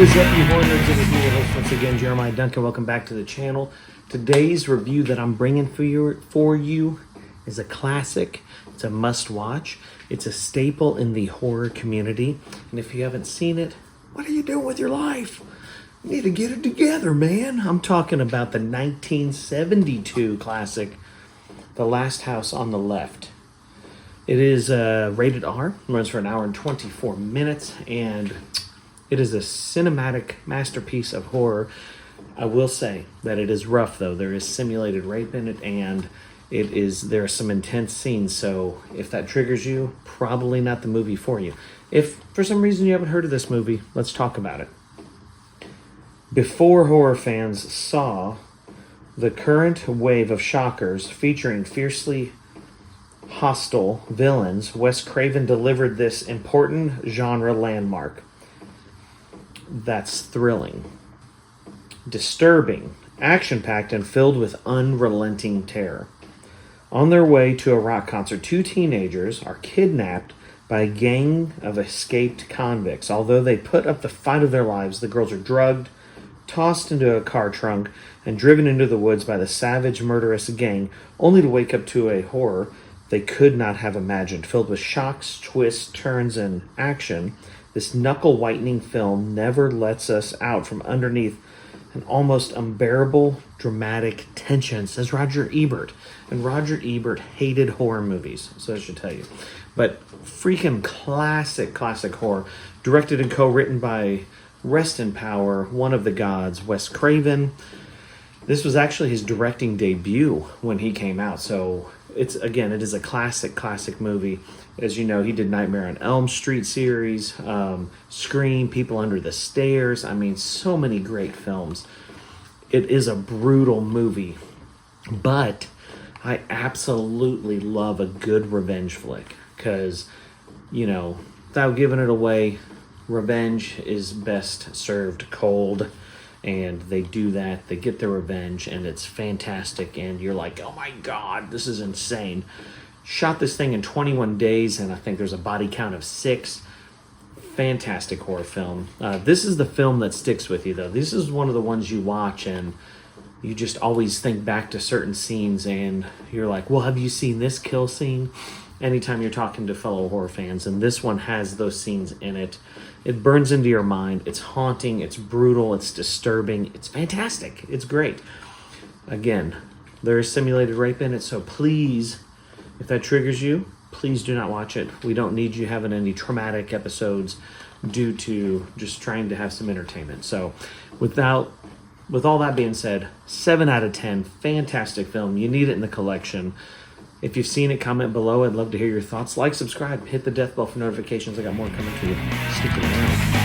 is up, you horror nerds? It is me, your host once again, Jeremiah Duncan. Welcome back to the channel. Today's review that I'm bringing for you is a classic. It's a must-watch. It's a staple in the horror community. And if you haven't seen it, what are you doing with your life? You need to get it together, man. I'm talking about the 1972 classic, The Last House on the Left. It is rated R, runs for an hour and 24 minutes, and it is a cinematic masterpiece of horror. I will say that it is rough, though. There is simulated rape in it, and there are some intense scenes, so if that triggers you, probably not the movie for you. If for some reason you haven't heard of this movie, let's talk about it. Before horror fans saw the current wave of shockers featuring fiercely hostile villains, Wes Craven delivered this important genre landmark. That's thrilling, disturbing, action-packed, and filled with unrelenting terror. On their way to a rock concert, two teenagers are kidnapped by a gang of escaped convicts. Although they put up the fight of their lives, the girls are drugged, tossed into a car trunk, and driven into the woods by the savage, murderous gang, only to wake up to a horror they could not have imagined. Filled with shocks, twists, turns, and action, this knuckle-whitening film never lets us out from underneath an almost unbearable dramatic tension, says Roger Ebert. And Roger Ebert hated horror movies, so I should tell you. But freaking classic horror, directed and co-written by, rest in power, one of the gods, Wes Craven. This was actually his directing debut when he came out, so it is a classic movie. As you know, he did Nightmare on Elm Street series, Scream, People Under the Stairs. I mean, so many great films. It is a brutal movie, but I absolutely love a good revenge flick because, without giving it away, revenge is best served cold. And they do that, they get their revenge, and it's fantastic, and you're like, oh my god, this is insane. Shot this thing in 21 days, and I think there's a body count of 6. Fantastic horror film. This is the film that sticks with you, though. This is one of the ones you watch, and you just always think back to certain scenes, and you're like, well, have you seen this kill scene? Anytime you're talking to fellow horror fans, and this one has those scenes in it. It burns into your mind. It's haunting, it's brutal, it's disturbing, it's fantastic, it's great. Again, there is simulated rape in it, so please, if that triggers you, please do not watch it. We don't need you having any traumatic episodes due to just trying to have some entertainment. So with all that being said, 7 out of 10, fantastic film. You need it in the collection. If you've seen it, comment below. I'd love to hear your thoughts. Like, subscribe, hit the death bell for notifications. I got more coming to you. Stick around.